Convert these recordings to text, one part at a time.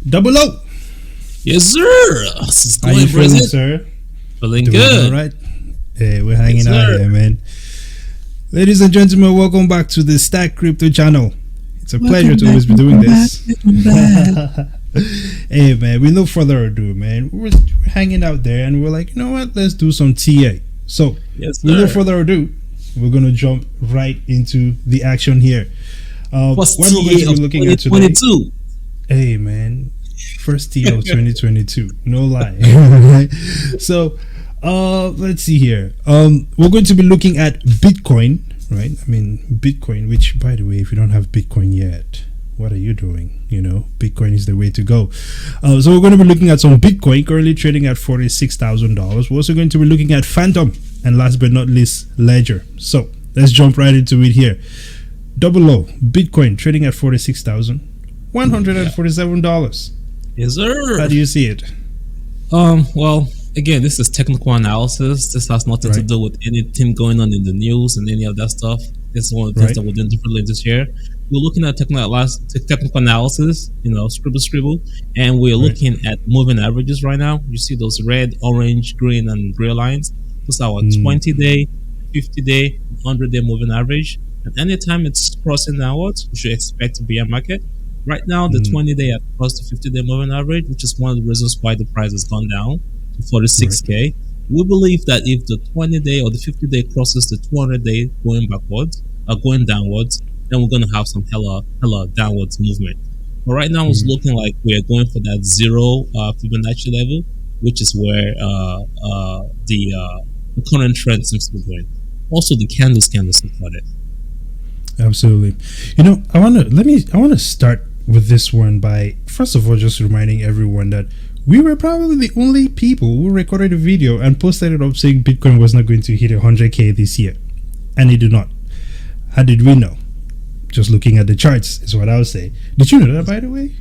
Double O. Yes, sir. This is How you going, feeling, Brazil. sir? Feeling Doing good. all right? Hey, we're hanging Yes, out sir. here, man. Ladies and gentlemen, welcome back to the Stack Crypto channel. It's a pleasure to always be doing this. Hey, man, with no further ado, man, we're hanging out there and we're like, you know what? Let's do some TA. So, Yes, with no sir. further ado, we're going to jump right into the action here. What's what we're going to TA be of looking at today. 2022? Hey, man, first TA of 2022, no lie. Right? So let's see here. We're going to be looking at Bitcoin, right? I mean, Bitcoin, which, by the way, if you don't have Bitcoin yet, what are you doing? You know, Bitcoin is the way to go. So we're going to be looking at some Bitcoin currently trading at $46,000. We're also going to be looking at Phantom, and last but not least, Ledger. So let's jump right into it here. Double O, Bitcoin trading at $46,147. Yes, sir. How do you see it? Well, again, this is technical analysis. This has nothing to Right. do with anything going on in the news and any of that stuff. This is one of the things Right. that we're doing differently this year. We're looking at technical analysis, scribble, and we're Right. looking at moving averages right now. You see those red, orange, green, and gray lines. Those are our 20-day, 50-day, 100-day moving average. And anytime it's crossing downwards, you should expect to be a market. Right now, the 20-day has crossed the 50-day moving average, which is one of the reasons why the price has gone down to 46K. We believe that if the 20-day or the 50-day crosses the 200-day going backwards or going downwards, then we're going to have some hella downwards movement. But right now, it's looking like we're going for that zero Fibonacci level, which is where the current trend seems to be going. Also, the candles support it. Absolutely. You know, I want to start with this one by first of all just reminding everyone that we were probably the only people who recorded a video and posted it up saying Bitcoin was not going to hit 100K this year, and it did not. How did we know? Just looking at the charts is what I would say. Did you know that, by the way?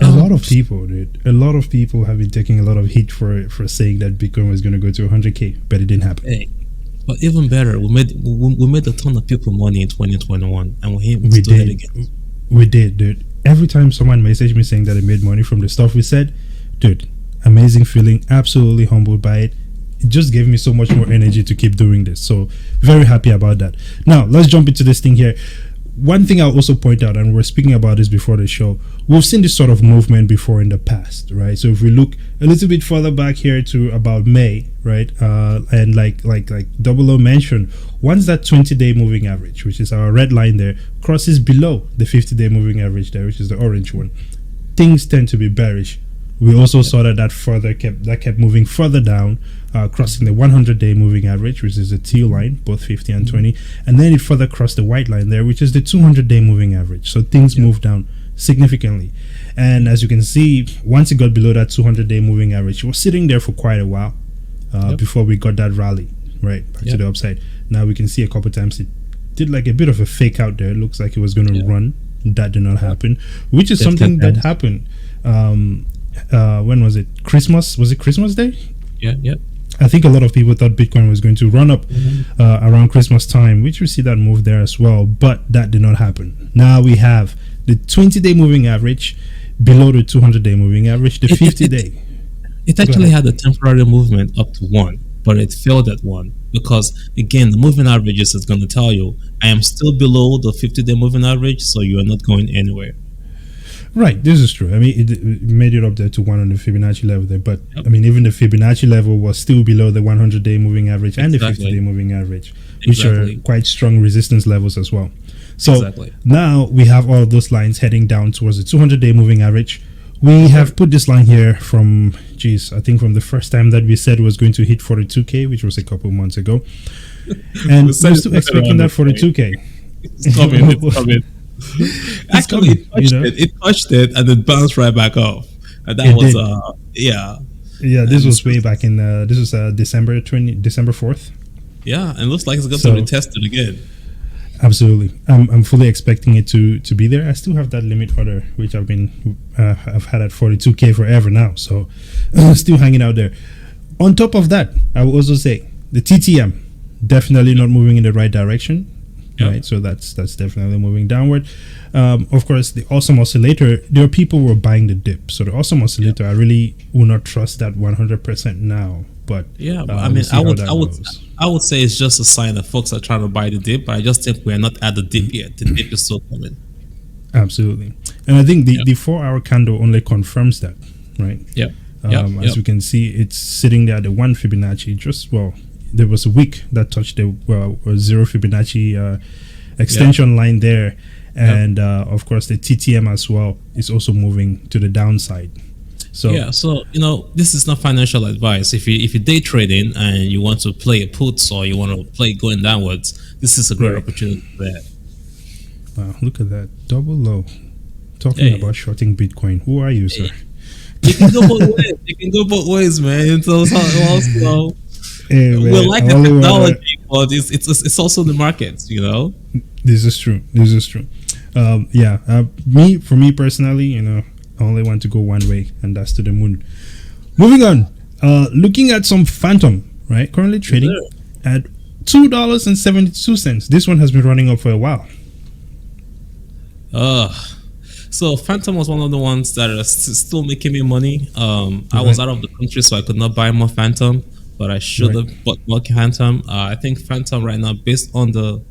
A lot of people, dude. A lot of people have been taking a lot of heat for saying that Bitcoin was going to go to 100K, but it didn't happen. Hey, but even better, we made a ton of people money in 2021, and we're able to do it again. We did, dude. Every time someone messaged me saying that they made money from the stuff we said, dude, amazing feeling, absolutely humbled by it. It just gave me so much more energy to keep doing this. So very happy about that. Now let's jump into this thing here. One thing I'll also point out, and we're speaking about this before the show, we've seen this sort of movement before in the past, right? So if we look a little bit further back here to about May, right, and like Double O mentioned, once that 20-day moving average, which is our red line there, crosses below the 50-day moving average there, which is the orange one, things tend to be bearish. We also saw that kept moving further down, crossing the 100-day moving average, which is the teal line, both 50 and 20, and then it further crossed the white line there, which is the 200-day moving average. So things moved down significantly, and as you can see, once it got below that 200-day moving average, it was sitting there for quite a while before we got that rally right back to the upside. Now we can see a couple times it did like a bit of a fake out there. It looks like it was going to run. That did not happen, which is something that happened. When was it? Christmas? Was it Christmas Day? Yeah. I think a lot of people thought Bitcoin was going to run up around Christmas time, which we see that move there as well, but that did not happen. Now we have the 20-day moving average below the 200-day moving average, the 50-day. It actually had a temporary movement up to 1, but it failed at 1 because, again, the moving averages is going to tell you, I am still below the 50-day moving average, so you are not going anywhere. Right, this is true. I mean, it made it up there to 1 on the Fibonacci level there, but I mean, even the Fibonacci level was still below the 100-day moving average and the 50-day moving average, which are quite strong resistance levels as well. So now we have all of those lines heading down towards the 200-day moving average. We have put this line here from, I think from the first time that we said it was going to hit 42K, which was a couple months ago, and we're still expecting that 42K. It's coming. Actually, it touched it and then bounced right back off. And that was this was way back in this was December 4th. Yeah, and it looks like it's going to be tested again. Absolutely, I'm fully expecting it to be there. I still have that limit order, which I've had at 42K forever now, so still hanging out there. On top of that, I will also say the TTM definitely not moving in the right direction. Yep. right? So that's definitely moving downward. Of course, the awesome oscillator. There are people who are buying the dip. So the awesome oscillator, I really will not trust that 100% now. But Yeah, but I we'll mean, see how that goes. I would say it's just a sign that folks are trying to buy the dip, but I just think we're not at the dip yet. The dip is still coming. Absolutely, and I think the Yep. the 4 hour candle only confirms that, right? Yep. As we can see, it's sitting there at the one Fibonacci. Just well, there was a week that touched the zero Fibonacci extension line there, and of course the TTM as well is also moving to the downside. So Yeah, so this is not financial advice. If you day trading and you want to play a puts or you want to play going downwards, this is a great Right. opportunity for that. wow, look at that double low. Talking Hey. about shorting Bitcoin. Who are you, sir? You can go both ways. You can go both ways, man. So also, Hey, man, we like I the only wanna- technology, but it's also the markets. This is true. This is true. For me personally, I only want to go one way, and that's to the moon. Moving on. Looking at some Phantom, right? Currently trading at $2.72. This one has been running up for a while. So Phantom was one of the ones that are still making me money. I was out of the country, so I could not buy more Phantom, but I should have bought more Phantom. I think Phantom right now, based on the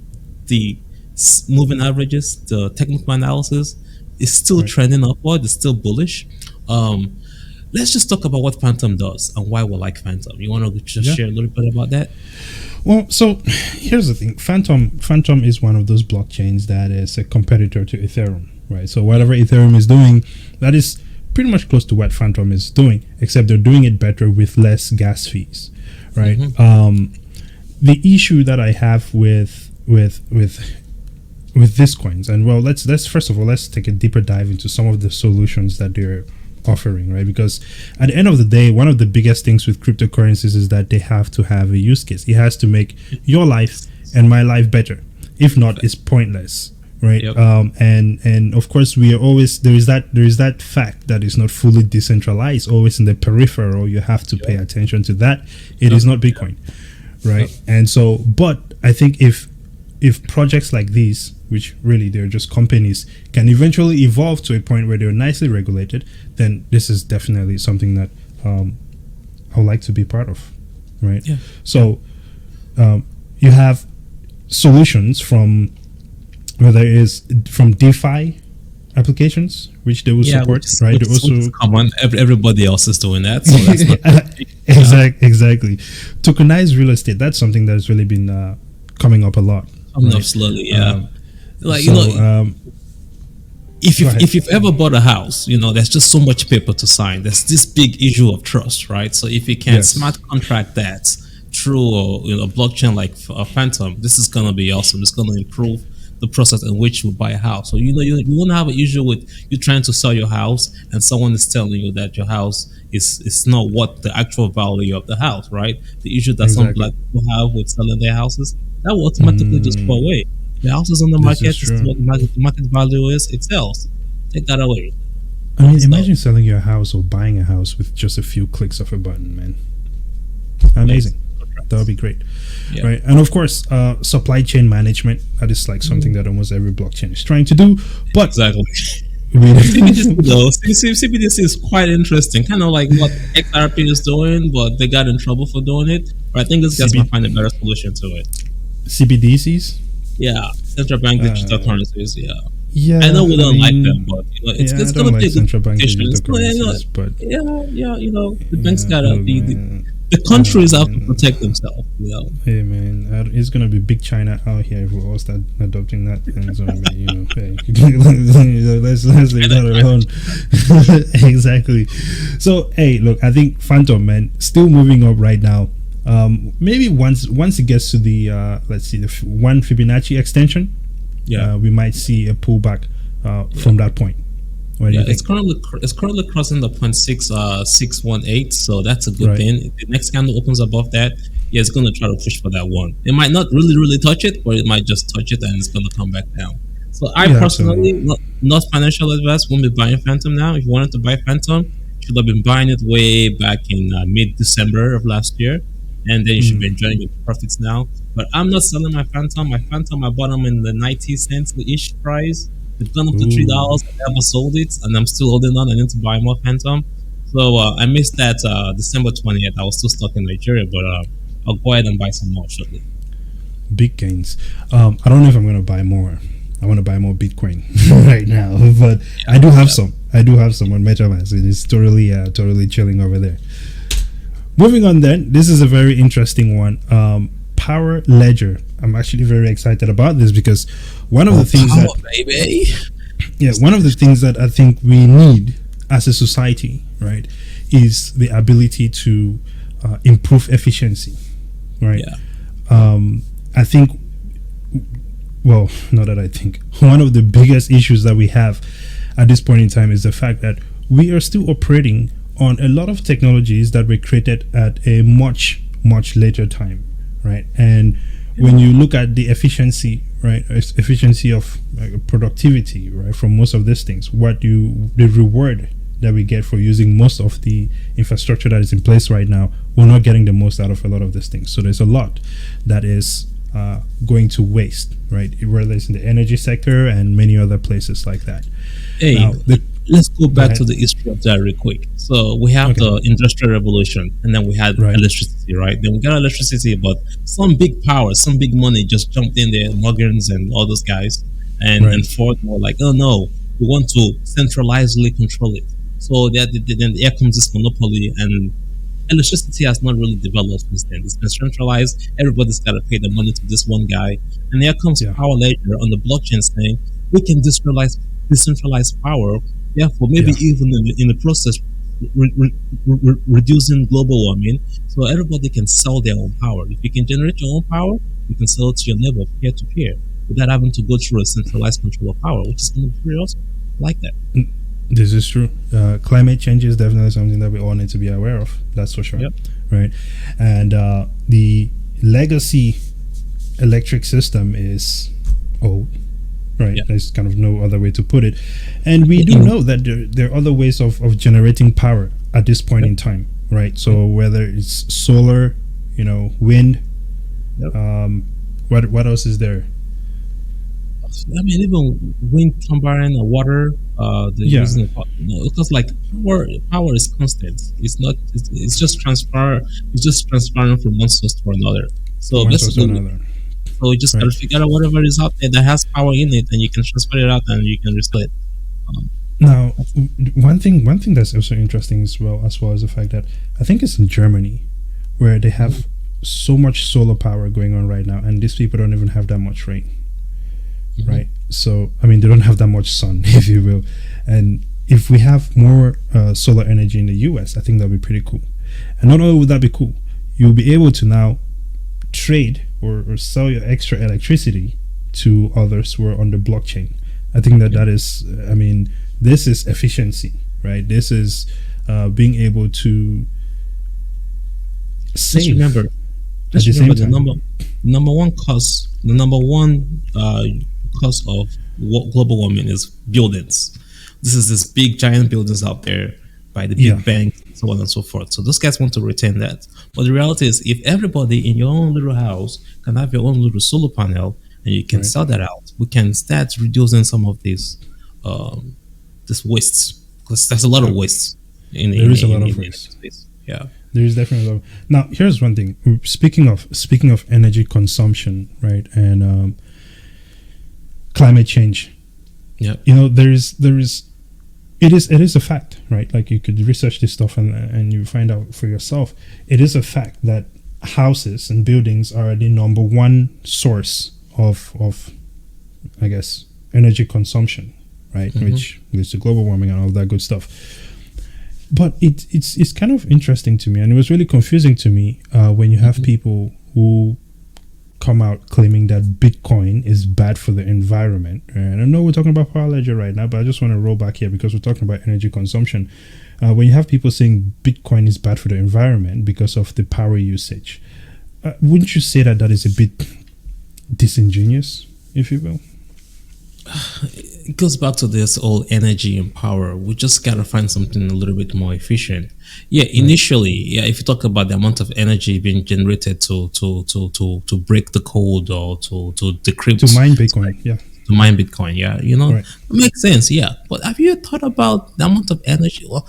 moving averages, the technical analysis, is still trending upward. It's still bullish. Let's just talk about what Phantom does and why we like Phantom. You want to just share a little bit about that? Well, so here's the thing. Phantom is one of those blockchains that is a competitor to Ethereum, right? So whatever Ethereum is doing, that is pretty much close to what Phantom is doing, except they're doing it better with less gas fees, right? The issue that I have with these coins, and well, let's first of all let's take a deeper dive into some of the solutions that they're offering, right? Because at the end of the day, one of the biggest things with cryptocurrencies is that they have to have a use case. It has to make your life and my life better. If not, it's pointless, right? Yep. And of course, we are always there is that fact that is not fully decentralized, always in the peripheral. You have to pay attention to that. It is not Bitcoin, right? And so, but I think if projects like these, which really they're just companies, can eventually evolve to a point where they're nicely regulated, then this is definitely something that I would like to be part of, right? Yeah. So you have solutions from whether it is from DeFi applications, which they will support, right? They also common. Everybody else is doing that, so that's not exactly. Tokenized real estate, that's something that's really been coming up a lot. coming up slowly. Yeah, Go ahead. if you've ever bought a house, there's just so much paper to sign. There's this big issue of trust, right? So if you can smart contract that through a blockchain like Phantom, this is gonna be awesome. It's gonna improve the process in which you buy a house. So you won't have an issue with you trying to sell your house and someone is telling you that your house is not what the actual value of the house, right? The issue that some black people have with selling their houses, that will automatically just go away. The house is on the market, This is this is true. what the market value is, it sells. Take that away. I mean, imagine selling your house or buying a house with just a few clicks of a button, man. Amazing. That would be great, Yeah. right? And of course, supply chain management. That is like something that almost every blockchain is trying to do. But Exactly. we, CBDC though, CBDC is quite interesting, kind of like what XRP is doing, but they got in trouble for doing it. But I think this guys might find a better solution to it. CBDCs. Yeah, central bank digital currencies. Yeah, Yeah, I know we don't like them, but it's I it's don't gonna like be a good central bank competition. digital It's gonna- currencies, but the banks gotta the countries have to protect themselves. Hey man, it's gonna be big China out here if we all start adopting that. And it's gonna be, hey, let's leave that alone. Exactly. So hey, look, I think Phantom, man, still moving up right now. Maybe once it gets to the let's see, the one Fibonacci extension, we might see a pullback from that point. What do you think? It's currently crossing the 0.618, so that's a good Right. thing. If the next candle opens above that, it's gonna try to push for that one. It might not really touch it, but it might just touch it and it's gonna come back down. So I personally, not financial advice, won't be buying Phantom now. If you wanted to buy Phantom, you should have been buying it way back in mid-December of last year. and then you should be enjoying your profits now. But I'm not selling my Phantom. My Phantom, I bought them in the 90 cents each price. They've gone up to Ooh, $3. I never sold it, and I'm still holding on. I need to buy more Phantom. So I missed that December 20th. I was still stuck in Nigeria, but I'll go ahead and buy some more shortly. big gains. I don't know if I'm going to buy more. I want to buy more Bitcoin right now, but I do have Yeah. some. I do have some on MetaMask. It is totally chilling over there. Moving on, then, this is a very interesting one. Power Ledger. I'm actually very excited about this because one of the things Power, that baby. one of the things that I think we need as a society, right, is the ability to improve efficiency, right? Yeah. I think, well, not that I think, one of the biggest issues that we have at this point in time is the fact that we are still operating on a lot of technologies that were created at a much later time, right? And when you look at the efficiency, right, efficiency of productivity, right, from most of these things, the reward that we get for using most of the infrastructure that is in place right now, we're not getting the most out of a lot of these things. So there's a lot that is going to waste, right? Whether it's in the energy sector and many other places like that. Hey, Now, let's go go back ahead. to the history of that real quick. So we have Okay. the Industrial Revolution, and then we had Right. electricity, right? Then we got electricity, but some big power, some big money just jumped in there, Morgans and all those guys, Right. and Ford were like, oh no, we want to centralizedly control it. So then there comes this monopoly, and electricity has not really developed since then. It's been centralized. Everybody's got to pay the money to this one guy. And here comes Yeah. Power Ledger on the blockchain saying we can decentralize power. Therefore, maybe Yeah. even in the process, reducing global warming. So everybody can sell their own power. If you can generate your own power, you can sell it to your neighbor peer to peer without having to go through a centralized control of power, which is going to be pretty awesome. I like that. This is true. Climate change is definitely something that we all need to be aware of. That's for sure. Yep. Right. And the legacy electric system is old. Right. Yeah. There's kind of no other way to put it. And we do know that there are other ways of generating power at this point in time. Right. So whether it's solar, wind, Yep. what else is there? I mean, even wind turbine or water, they're Yeah. using it. Because like power is constant. It's not. It's just transfer. It's just transferring from one source to another. So One source or basically, another. so you just gotta Right. figure out whatever is out there that has power in it, and you can transfer it out, and you can resell it. Um, Now, one thing that's also interesting as well as the fact that I think it's in Germany where they have so much solar power going on right now, and these people don't even have that much rain, right? So, I mean, they don't have that much sun, if you will. And if we have more solar energy in the US, I think that'd be pretty cool. And not only would that be cool, you'll be able to now trade or sell your extra electricity to others who are on the blockchain. I think that is, I mean, this is efficiency, right? This is being able to Just save. remember, the just same remember the time. number one cause, the number one cause of global warming is buildings. This is this big giant buildings out there by the big Yeah. banks, so on and so forth. So those guys want to retain that. But the reality is, if everybody in your own little house can have your own little solar panel and you can Right. sell that out, we can start reducing some of this wastes, because there's a lot of waste There is a lot of in waste. space. Yeah. There is definitely a lot. Now, here's one thing. Speaking of energy consumption, right, and climate change. Yeah. There is it is a fact, right? Like you could research this stuff and you find out for yourself. It is a fact that houses and buildings are the number one source of I guess energy consumption, right? Mhm. Which leads to global warming and all that good stuff. But it's kind of interesting to me, and it was really confusing to me when you have people who come out claiming that Bitcoin is bad for the environment. And I know we're talking about Power Ledger right now, but I just want to roll back here because we're talking about energy consumption. When you have people saying Bitcoin is bad for the environment because of the power usage, wouldn't you say that is a bit disingenuous, if you will? it goes back to this old energy and power. We just gotta find something a little bit more efficient. Yeah, initially, yeah, if you talk about the amount of energy being generated to break the code or to To decrypt, mine Bitcoin, yeah. to mine Bitcoin, yeah, Right. it makes sense, yeah. But have you thought about the amount of energy? Well,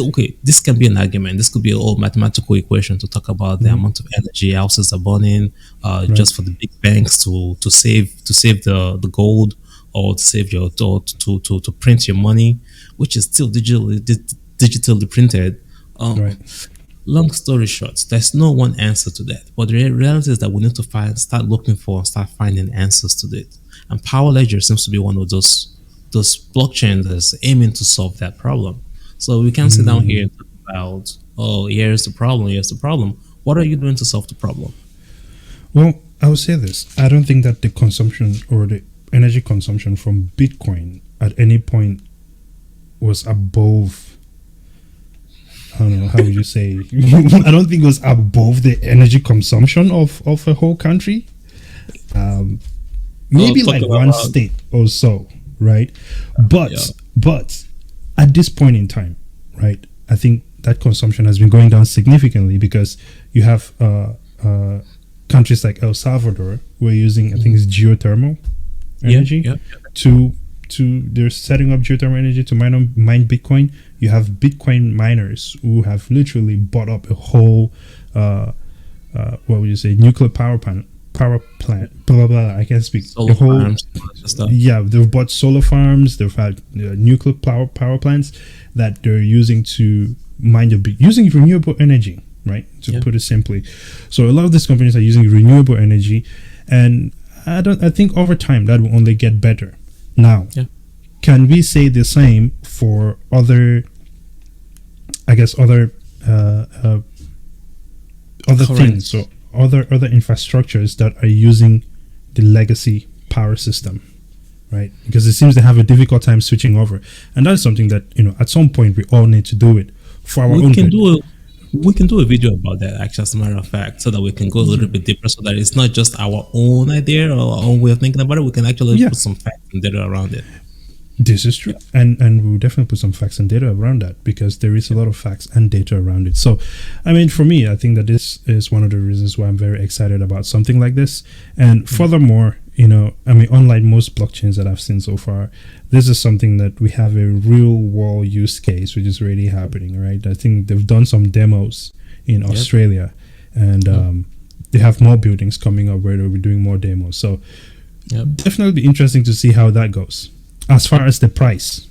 okay, this can be an argument. This could be a whole mathematical equation to talk about the amount of energy houses are burning, Right. just for the big banks to save the gold, or to save your or to print your money, which is still digitally printed. Um, Right. Long story short, there's no one answer to that. But the reality is that we need to start looking for, and start finding answers to it. And Power Ledger seems to be one of those blockchains that's aiming to solve that problem. So we can't sit down here and talk about, oh, here's the problem, here's the problem. What are you doing to solve the problem? Well, I would say this. I don't think that the consumption or the energy consumption from Bitcoin at any point was above, I don't know, how would you say? I don't think it was above the energy consumption of a whole country. Maybe like talking one about- state or so, right? But Yeah. but at this point in time, right, I think that consumption has been going down significantly because you have countries like El Salvador who are using, I think it's geothermal energy Yeah, to they're setting up geothermal energy to mine Bitcoin. You have Bitcoin miners who have literally bought up a whole what would you say, nuclear power plant, blah blah blah. I can't speak. solar A whole, farms, all that stuff. yeah, they've bought solar farms. They've had nuclear power plants that they're using to mine using renewable energy, right? To Yeah. put it simply. So a lot of these companies are using renewable energy, and I think over time that will only get better. Now, Yeah. can we say the same for other? I guess other Correct. things, so other infrastructures that are using the legacy power system, right? Because it seems they have a difficult time switching over, and that's something that at some point we all need to do it for our own we can good. we can do a video about that, actually, as a matter of fact, so that we can go a little bit deeper, so that it's not just our own idea or our own way of thinking about it. We can actually Yeah. put some facts and data around it. This is true, and we'll definitely put some facts and data around that because there is a lot of facts and data around it. So, I mean, for me, I think that this is one of the reasons why I'm very excited about something like this. And furthermore, I mean, unlike most blockchains that I've seen so far, this is something that we have a real world use case, which is really happening, right? I think they've done some demos in Australia, and they have more buildings coming up where they'll be doing more demos. So, Yep. definitely be interesting to see how that goes. As far as the price,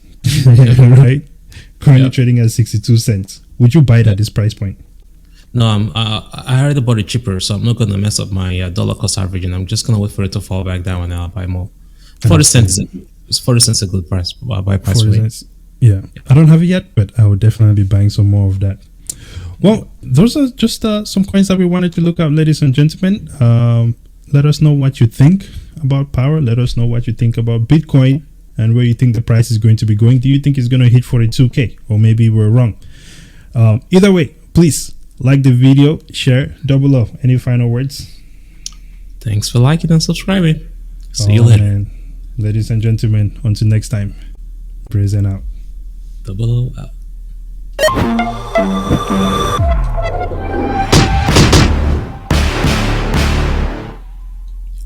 right? Currently Yep. trading at 62 cents. Would you buy it at this price point? No, I already bought it cheaper, so I'm not going to mess up my dollar cost average, and I'm just going to wait for it to fall back down, and I'll buy more. 40 cents, 40 cents is a good price, buy price for 40 me. cents. Yeah. I don't have it yet, but I would definitely be buying some more of that. Well, those are just some coins that we wanted to look at, ladies and gentlemen. Let us know what you think about power. Let us know what you think about Bitcoin and where you think the price is going to be going. Do you think it's going to hit 42K? Or maybe we're wrong. Either way, please like the video, share, double up. Any final words? Thanks for liking and subscribing. See you later. Man. Ladies and gentlemen, until next time, praise and out. Double out.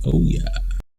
Oh yeah.